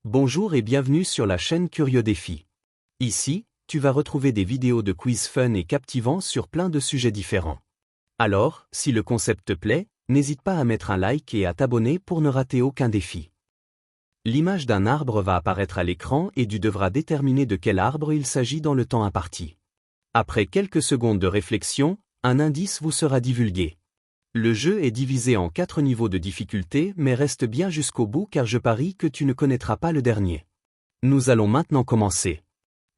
Bonjour et bienvenue sur la chaîne Curieux Défi. Ici, tu vas retrouver des vidéos de quiz fun et captivants sur plein de sujets différents. Alors, si le concept te plaît, n'hésite pas à mettre un like et à t'abonner pour ne rater aucun défi. L'image d'un arbre va apparaître à l'écran et tu devras déterminer de quel arbre il s'agit dans le temps imparti. Après quelques secondes de réflexion, un indice vous sera divulgué. Le jeu est divisé en 4 niveaux de difficulté mais reste bien jusqu'au bout car je parie que tu ne connaîtras pas le dernier. Nous allons maintenant commencer.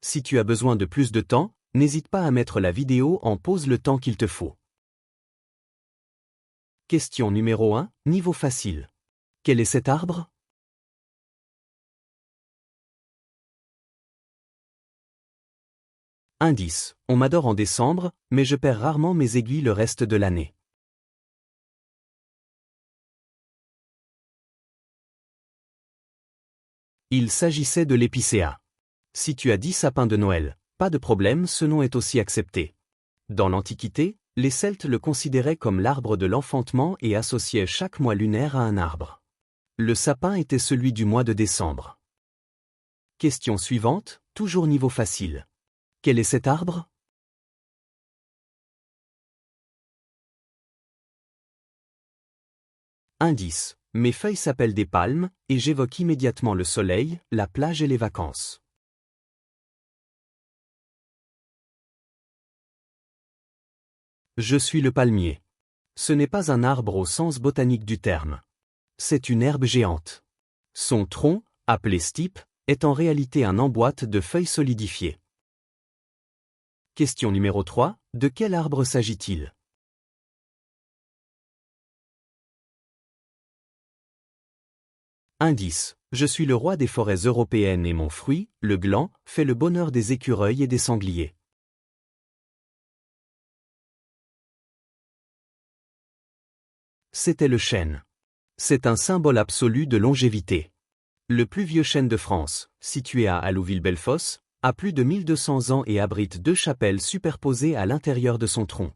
Si tu as besoin de plus de temps, n'hésite pas à mettre la vidéo en pause le temps qu'il te faut. Question numéro 1, niveau facile. Quel est cet arbre? Indice, on m'adore en décembre, mais je perds rarement mes aiguilles le reste de l'année. Il s'agissait de l'épicéa. Si tu as dit sapin de Noël, pas de problème, ce nom est aussi accepté. Dans l'Antiquité, les Celtes le considéraient comme l'arbre de l'enfantement et associaient chaque mois lunaire à un arbre. Le sapin était celui du mois de décembre. Question suivante, toujours niveau facile. Quel est cet arbre? Indice, mes feuilles s'appellent des palmes, et j'évoque immédiatement le soleil, la plage et les vacances. Je suis le palmier. Ce n'est pas un arbre au sens botanique du terme. C'est une herbe géante. Son tronc, appelé stipe, est en réalité un emboîte de feuilles solidifiées. Question numéro 3, de quel arbre s'agit-il? Indice, je suis le roi des forêts européennes et mon fruit, le gland, fait le bonheur des écureuils et des sangliers. C'était le chêne. C'est un symbole absolu de longévité. Le plus vieux chêne de France, situé à Allouville-Bellefosse, a plus de 1200 ans et abrite 2 chapelles superposées à l'intérieur de son tronc.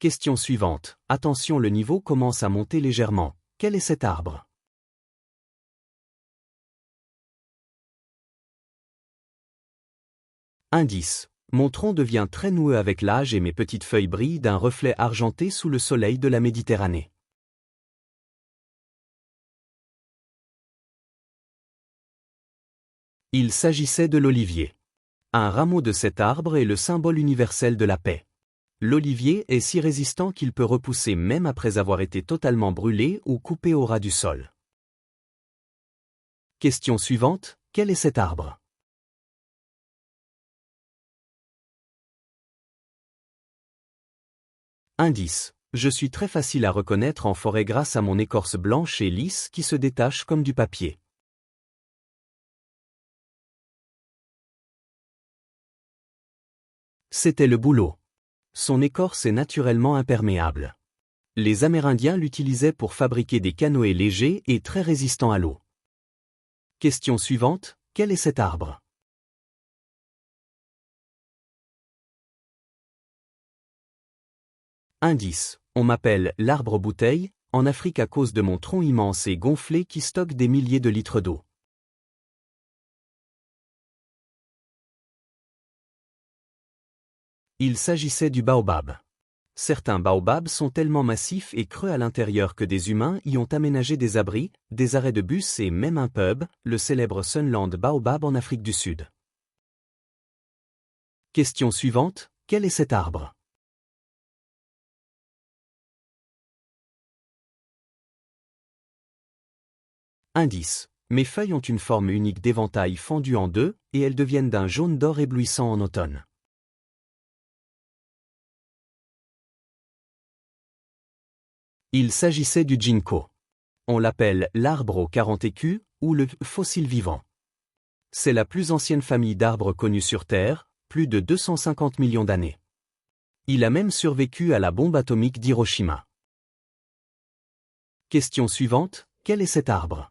Question suivante. Attention, le niveau commence à monter légèrement. Quel est cet arbre? Indice. Mon tronc devient très noueux avec l'âge et mes petites feuilles brillent d'un reflet argenté sous le soleil de la Méditerranée. Il s'agissait de l'olivier. Un rameau de cet arbre est le symbole universel de la paix. L'olivier est si résistant qu'il peut repousser même après avoir été totalement brûlé ou coupé au ras du sol. Question suivante, quel est cet arbre? Indice, je suis très facile à reconnaître en forêt grâce à mon écorce blanche et lisse qui se détache comme du papier. C'était le bouleau. Son écorce est naturellement imperméable. Les Amérindiens l'utilisaient pour fabriquer des canoës légers et très résistants à l'eau. Question suivante, quel est cet arbre? Indice, on m'appelle l'arbre bouteille, en Afrique à cause de mon tronc immense et gonflé qui stocke des milliers de litres d'eau. Il s'agissait du baobab. Certains baobabs sont tellement massifs et creux à l'intérieur que des humains y ont aménagé des abris, des arrêts de bus et même un pub, le célèbre Sunland Baobab en Afrique du Sud. Question suivante, quel est cet arbre? Indice, mes feuilles ont une forme unique d'éventail fendu en deux, et elles deviennent d'un jaune d'or éblouissant en automne. Il s'agissait du ginkgo. On l'appelle l'arbre aux 40 écus, ou le fossile vivant. C'est la plus ancienne famille d'arbres connue sur Terre, plus de 250 millions d'années. Il a même survécu à la bombe atomique d'Hiroshima. Question suivante, quel est cet arbre?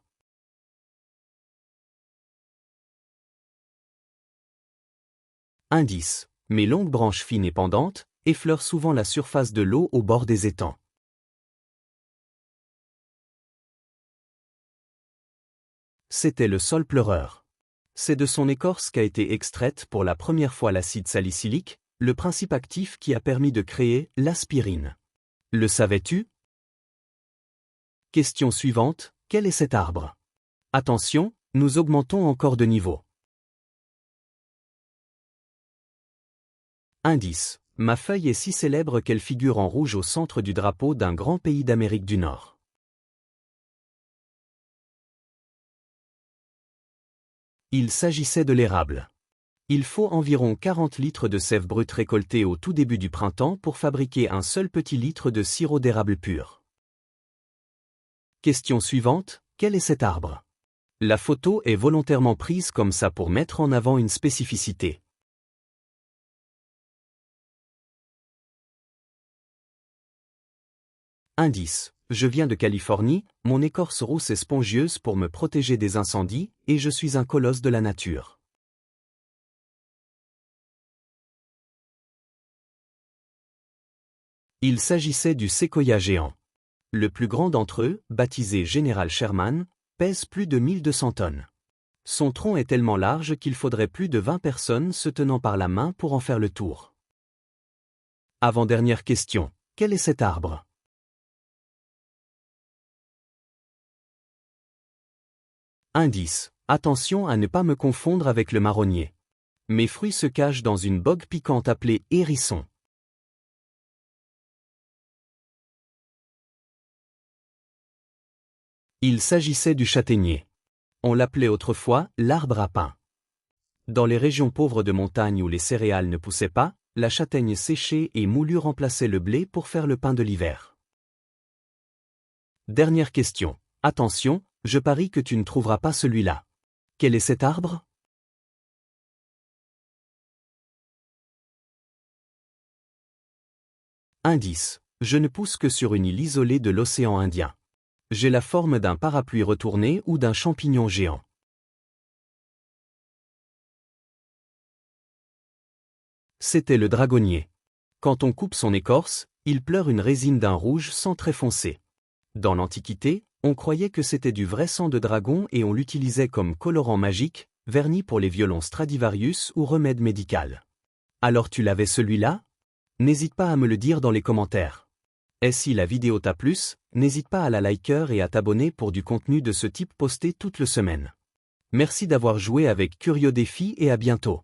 Indice, mes longues branches fines et pendantes, effleurent souvent la surface de l'eau au bord des étangs. C'était le sol pleureur. C'est de son écorce qu'a été extraite pour la première fois l'acide salicylique, le principe actif qui a permis de créer l'aspirine. Le savais-tu? Question suivante, quel est cet arbre? Attention, nous augmentons encore de niveau. Indice. Ma feuille est si célèbre qu'elle figure en rouge au centre du drapeau d'un grand pays d'Amérique du Nord. Il s'agissait de l'érable. Il faut environ 40 litres de sève brute récoltée au tout début du printemps pour fabriquer un seul petit litre de sirop d'érable pur. Question suivante, quel est cet arbre? La photo est volontairement prise comme ça pour mettre en avant une spécificité. Indice. Je viens de Californie, mon écorce rousse est spongieuse pour me protéger des incendies, et je suis un colosse de la nature. Il s'agissait du séquoia géant. Le plus grand d'entre eux, baptisé Général Sherman, pèse plus de 1200 tonnes. Son tronc est tellement large qu'il faudrait plus de 20 personnes se tenant par la main pour en faire le tour. Avant-dernière question, quel est cet arbre? Indice. Attention à ne pas me confondre avec le marronnier. Mes fruits se cachent dans une bogue piquante appelée hérisson. Il s'agissait du châtaignier. On l'appelait autrefois l'arbre à pain. Dans les régions pauvres de montagne où les céréales ne poussaient pas, la châtaigne séchée et moulue remplaçait le blé pour faire le pain de l'hiver. Dernière question. Attention, je parie que tu ne trouveras pas celui-là. Quel est cet arbre? Indice. Je ne pousse que sur une île isolée de l'océan Indien. J'ai la forme d'un parapluie retourné ou d'un champignon géant. C'était le dragonnier. Quand on coupe son écorce, il pleure une résine d'un rouge sang très foncé. Dans l'Antiquité, on croyait que c'était du vrai sang de dragon et on l'utilisait comme colorant magique, vernis pour les violons Stradivarius ou remède médical. Alors tu l'avais celui-là? N'hésite pas à me le dire dans les commentaires. Et si la vidéo t'a plu, n'hésite pas à la liker et à t'abonner pour du contenu de ce type posté toute la semaine. Merci d'avoir joué avec Curieux Défi et à bientôt.